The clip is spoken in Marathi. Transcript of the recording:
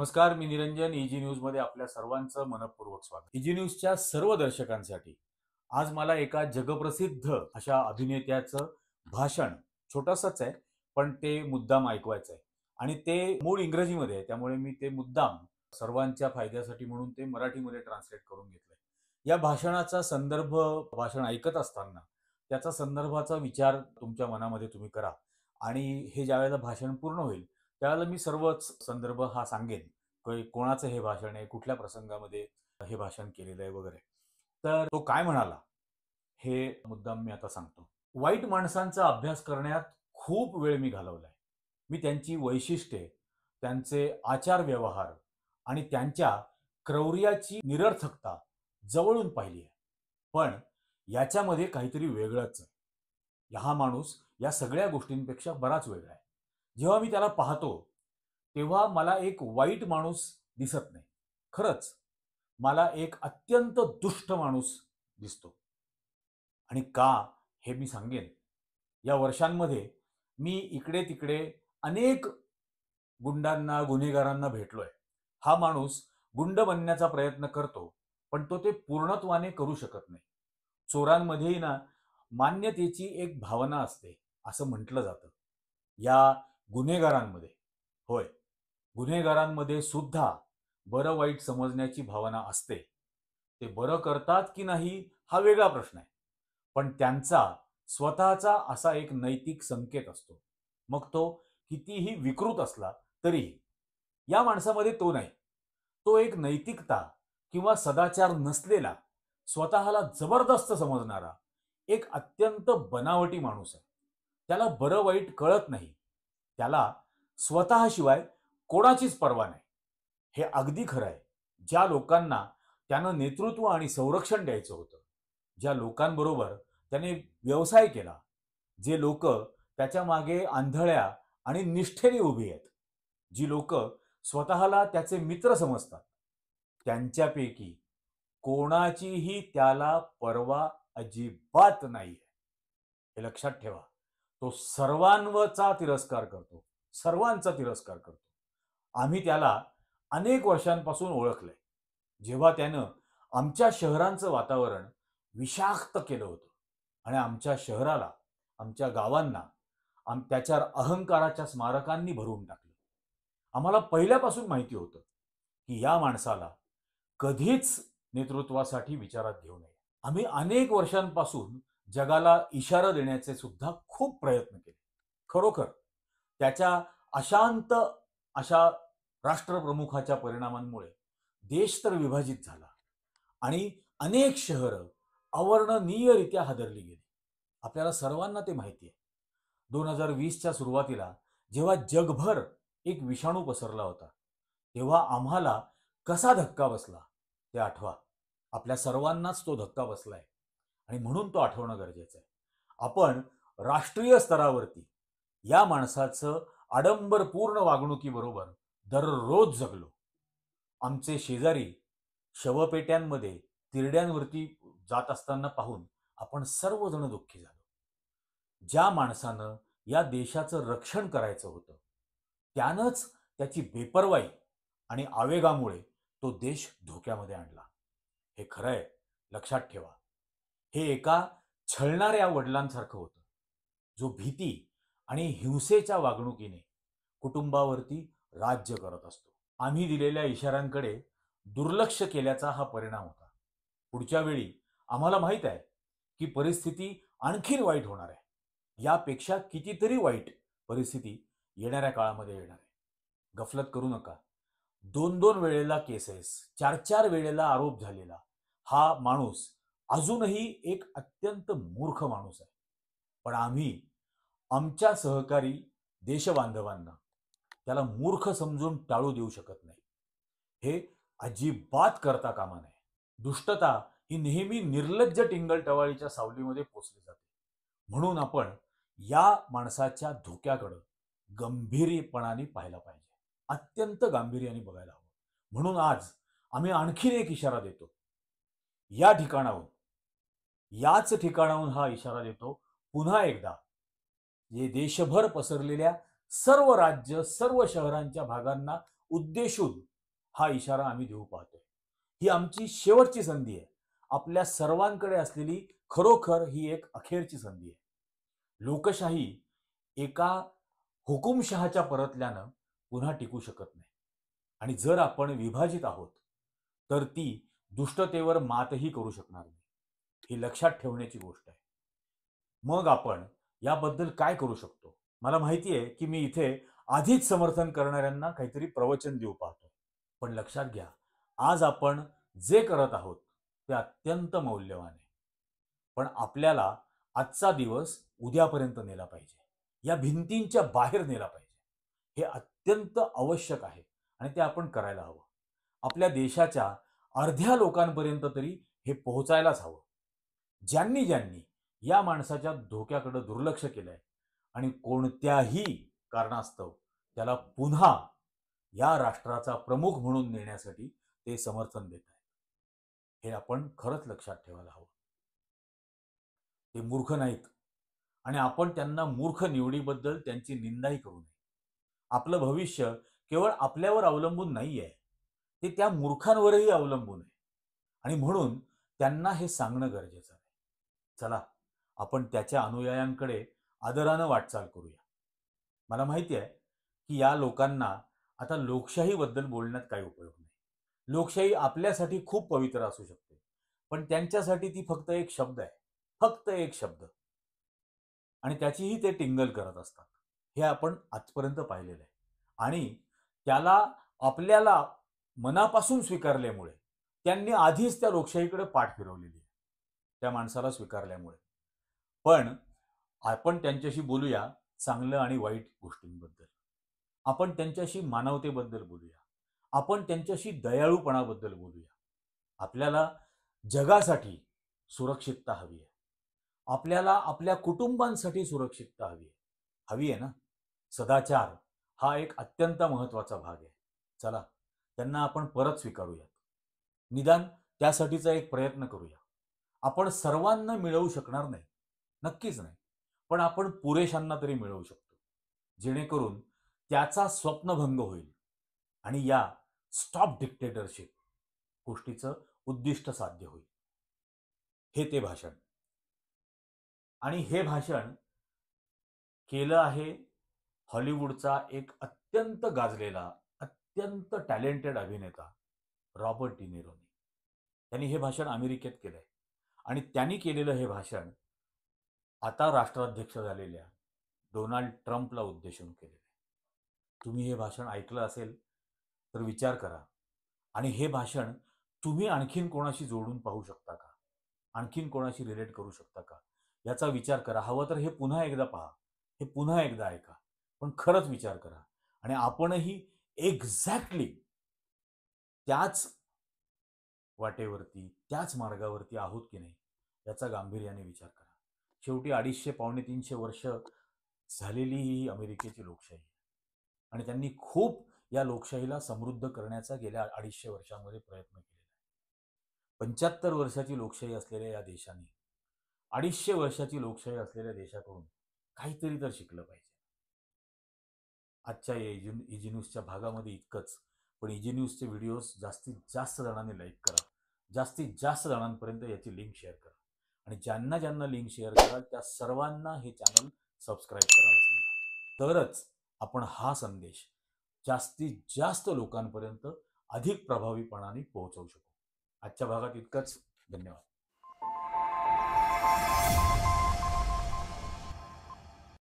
नमस्कार, मी निरंजन. ईजी न्यूज मध्ये आपल्या सर्वांचं मनपूर्वक स्वागत. ईजी न्यूजच्या सर्व दर्शकांसाठी आज मला एका जगप्रसिद्ध अशा अभिनेत्याचं भाषण, छोटंसंच आहे पण ते मुद्दाम ऐकवायचं आहे आणि ते मूळ इंग्रजीमध्ये आहे, त्यामुळे मी ते मुद्दाम सर्वांच्या फायद्यासाठी म्हणून ते मराठीमध्ये ट्रान्सलेट करून घेतलंय. या भाषणाचा संदर्भ, भाषण ऐकत असताना त्याचा संदर्भाचा विचार तुमच्या मनामध्ये तुम्ही करा आणि हे ज्यावेळेला भाषण पूर्ण होईल त्यावेळेला मी सर्वच संदर्भ हा सांगेन, कोणाचं हे भाषण आहे, कुठल्या प्रसंगामध्ये हे भाषण केलेलं आहे वगैरे. तर तो काय म्हणाला हे मुद्दाम मी आता सांगतो. वाईट माणसांचा अभ्यास करण्यात खूप वेळ मी घालवलाय. मी त्यांची वैशिष्ट्ये, त्यांचे आचार व्यवहार आणि त्यांच्या क्रौर्याची निरर्थकता जवळून पाहिली आहे. पण याच्यामध्ये काहीतरी वेगळंच आहे. हा माणूस या सगळ्या गोष्टींपेक्षा बराच वेगळा आहे. जेव्हा मी त्याला पाहतो तेव्हा मला एक वाईट माणूस दिसत नाही. खरंच मला एक अत्यंत दुष्ट माणूस दिसतो. आणि का हे मी सांगेन. या वर्षांमध्ये मी इकडे तिकडे अनेक गुंडांना, गुन्हेगारांना भेटलोय. हा माणूस गुंड बनण्याचा प्रयत्न करतो पण तो ते पूर्णत्वाने करू शकत नाही. चोरांमध्येही ना मान्यतेची एक भावना असते असं म्हटलं जातं. या गुन्हेगारांमध्ये, होय, गुन्हेगारांमध्ये सुद्धा बरं वाईट समजण्याची भावना असते. ते बरं करतात की नाही हा वेगळा प्रश्न आहे, पण त्यांचा स्वतःचा असा एक नैतिक संकेत असतो. मग तो कितीही विकृत असला तरीही. या माणसामध्ये तो नाही. तो एक नैतिकता किंवा सदाचार नसलेला, स्वतःला जबरदस्त समजणारा एक अत्यंत बनावटी माणूस आहे. त्याला बरं वाईट कळत नाही. त्याला स्वतःशिवाय कोणाचीच पर्वा नाही. हे अगदी खरं आहे. ज्या लोकांना त्यानं नेतृत्व आणि संरक्षण द्यायचं होतं, ज्या लोकांबरोबर त्याने व्यवसाय केला, जे लोक त्याच्या मागे आंधळ्या आणि निष्ठेने उभी आहेत, जी लोक स्वतःला त्याचे मित्र समजतात, त्यांच्यापैकी कोणाचीही त्याला पर्वा अजिबात नाहीये. हे लक्षात ठेवा. तो सर्वांचा तिरस्कार करतो, सर्वांचा तिरस्कार करतो. आम्ही त्याला अनेक वर्षांपासून ओळखलंय. जेव्हा त्यानं आमच्या शहरांचं वातावरण विषाक्त केलं होतं आणि आमच्या शहराला, आमच्या गावांना त्याच्या अहंकाराच्या स्मारकांनी भरून टाकलं. आम्हाला पहिल्यापासून माहिती होतं की या माणसाला कधीच नेतृत्वासाठी विचारात घेऊ नये. आम्ही अनेक वर्षांपासून जगाला इशारा देण्याचे सुद्धा खूप प्रयत्न केले. खरोखर त्याच्या अशांत अशा राष्ट्रप्रमुखाच्या परिणामांमुळे देश तर विभाजित झाला आणि अनेक शहरं अवर्णनीयरित्या हादरली गेली. आपल्याला सर्वांना ते माहिती आहे. 2020च्या सुरुवातीला जेव्हा जगभर एक विषाणू पसरला होता, तेव्हा आम्हाला कसा धक्का बसला ते आठवा. आपल्या सर्वांनाच तो धक्का बसलाय आणि म्हणून तो आठवणं गरजेचं आहे. आपण राष्ट्रीय स्तरावरती या माणसाचं आडंबरपूर्ण वागणुकीबरोबर दररोज जगलो. आमचे शेजारी शवपेट्यांमध्ये तिरड्यांवरती जात असताना पाहून आपण सर्वजण दुःखी झालो. ज्या माणसानं या देशाचं रक्षण करायचं होतं, त्यानंच त्याची बेपर्वाई आणि आवेगामुळे तो देश धोक्यामध्ये आणला. हे खरं आहे, लक्षात ठेवा. हे एका छळणाऱ्या वडिलांसारखं होतं, जो भीती आणि हिंसेच्या वागणुकीने कुटुंबावरती राज्य करत असतो. आम्ही दिलेल्या इशाऱ्यांकडे दुर्लक्ष केल्याचा हा परिणाम होता. पुढच्या वेळी आम्हाला माहित आहे की परिस्थिती आणखीन वाईट होणार आहे. यापेक्षा कितीतरी वाईट परिस्थिती येणाऱ्या काळामध्ये येणार आहे. गफलत करू नका. 2-2 वेळेला केसेस, 4-4 वेळेला आरोप झालेला हा माणूस अजूनही एक अत्यंत मूर्ख माणूस आहे. पण आम्ही आमच्या सहकारी देशबांधवांना त्याला मूर्ख समजून टाळू देऊ शकत नाही. हे अजिबात करता कामा नये. दुष्टता ही नेहमी निर्लज्ज टिंगलटवाळीच्या सावलीमध्ये पोचली जाते. म्हणून आपण या माणसाच्या धोक्याकडे गंभीरपणाने पाहायला पाहिजे. अत्यंत गांभीर्याने बघायला हवं. म्हणून आज आम्ही आणखीन एक इशारा देतो. या ठिकाणाहून, याच ठिकाणाहून हा इशारा देतो पुन्हा एकदा. जे देशभर पसरलेल्या सर्व राज्य, सर्व शहरांच्या भागांना उद्देशून हा इशारा आम्ही देऊ पाहतोय. ही आमची शेवटची संधी आहे. आपल्या सर्वांकडे असलेली खरोखर ही एक अखेरची संधी आहे. लोकशाही एका हुकुमशहाच्या परतल्यानं पुन्हा टिकू शकत नाही. आणि जर आपण विभाजित आहोत, तर ती दुष्टतेवर मातही करू शकणार नाही. ही लक्षात ठेवण्याची गोष्ट आहे. मग आपण याबद्दल काय करू शकतो? मला माहिती आहे, की मी इथे आधीच समर्थन करणाऱ्यांना काहीतरी प्रवचन देऊ पाहतो. पण लक्षात घ्या, आज आपण जे करत आहोत ते अत्यंत मौल्यवान आहे. पण आपल्याला आजचा दिवस उद्यापर्यंत नेला पाहिजे. या भिंतींच्या बाहेर नेला पाहिजे. हे अत्यंत आवश्यक आहे आणि ते आपण करायला हवं. आपल्या देशाच्या अर्ध्या लोकांपर्यंत तरी हे पोहोचायलाच हवं. ज्यांनी ज्यांनी या माणसाच्या धोक्याकडे दुर्लक्ष केलंय आणि कोणत्याही कारणास्तव त्याला पुन्हा या राष्ट्राचा प्रमुख म्हणून नेण्यासाठी ते समर्थन देत आहेत, हे आपण खरंच लक्षात ठेवायला हवं. ते मूर्ख नाहीत आणि आपण त्यांना मूर्ख निवडीबद्दल त्यांची निंदाही करू नये. आपलं भविष्य केवळ आपल्यावर अवलंबून नाहीये, ते त्या मूर्खांवरही अवलंबून आहे आणि म्हणून त्यांना हे सांगणं गरजेचं आहे. चला, आपण त्याच्या अनुयायांकडे आदरानं वाटचाल करूया. मला माहिती आहे, की या लोकांना आता लोकशाहीबद्दल बोलण्यात काही उपयोग नाही. लोकशाही आपल्यासाठी खूप पवित्र असू शकते, पण त्यांच्यासाठी ती फक्त एक शब्द आहे. फक्त एक शब्द. आणि त्याचीही ते टिंगल करत असतात. हे आपण आजपर्यंत पाहिलेलं आहे. आणि त्याला आपल्याला मनापासून स्वीकारल्यामुळे त्यांनी आधीच त्या लोकशाहीकडे पाठ फिरवलेली आहे. त्या माणसाला स्वीकारल्यामुळे. पण आपण त्यांच्याशी बोलूया चांगलं आणि वाईट गोष्टींबद्दल. आपण त्यांच्याशी मानवतेबद्दल बोलूया. आपण त्यांच्याशी दयाळूपणाबद्दल बोलूया. आपल्याला जगासाठी सुरक्षितता हवी आहे. आपल्याला आपल्या कुटुंबांसाठी सुरक्षितता हवी आहे. हवी आहे ना? सदाचार हा एक अत्यंत महत्त्वाचा भाग आहे. चला, त्यांना आपण परत स्वीकारूयात. निदान त्यासाठीचा एक प्रयत्न करूया. आपण सर्वांना मिळवू शकणार नाही. नक्कीच नाही. पण आपण पुरेशांना तरी मिळवू शकतो. जेणेकरून त्याचा स्वप्नभंग होईल आणि या स्टॉप डिक्टेटरशिप गोष्टीचं उद्दिष्ट साध्य होईल. हे ते भाषण. आणि हे भाषण केलं आहे हॉलिवूडचा एक अत्यंत गाजलेला, अत्यंत टॅलेंटेड अभिनेता रॉबर्ट डिनिरोनी. त्यांनी हे भाषण अमेरिकेत केलंय आणि त्यांनी केलेलं हे भाषण आता राष्ट्राध्यक्ष झालेल्या डोनाल्ड ट्रम्पला उद्देशून केलेलं आहे. तुम्ही हे भाषण ऐकलं असेल तर विचार करा. आणि हे भाषण तुम्ही आणखीन कोणाशी जोडून पाहू शकता का? आणखीन कोणाशी रिलेट करू शकता का? याचा विचार करा. हवं तर हे पुन्हा एकदा पहा. हे पुन्हा एकदा ऐका. पण खरंच विचार करा. आणि आपणही एक्झॅक्टली त्याच वाटेवरती, त्याच मार्गावरती आहोत की नाही याचा गांभीर्याने विचार करा. शेवटी 250 पावणे 300 वर्ष झालेली ही अमेरिकेची लोकशाही आहे. आणि त्यांनी खूप या लोकशाहीला समृद्ध करण्याचा गेल्या 250 वर्षांमध्ये प्रयत्न केलेला आहे. 75 वर्षाची लोकशाही असलेल्या या देशाने 250 वर्षाची लोकशाही असलेल्या देशाकडून काहीतरी तर शिकलं पाहिजे. आजच्या या इजी न्यूजच्या भागामध्ये इतकंच. पण इजी न्यूजचे व्हिडिओज जास्तीत जास्त जणांनी लाईक करा. जास्तीत जास्त जणांपर्यंत याची लिंक शेअर करा. आणि ज्यांना ज्यांना लिंक शेअर कराल त्या सर्वांना हे चॅनल सबस्क्राईब करायला सांगा. तरच आपण हा संदेश जास्तीत जास्त लोकांपर्यंत अधिक प्रभावीपणाने पोहोचवू शकू. आजच्या भागात इतकंच. धन्यवाद.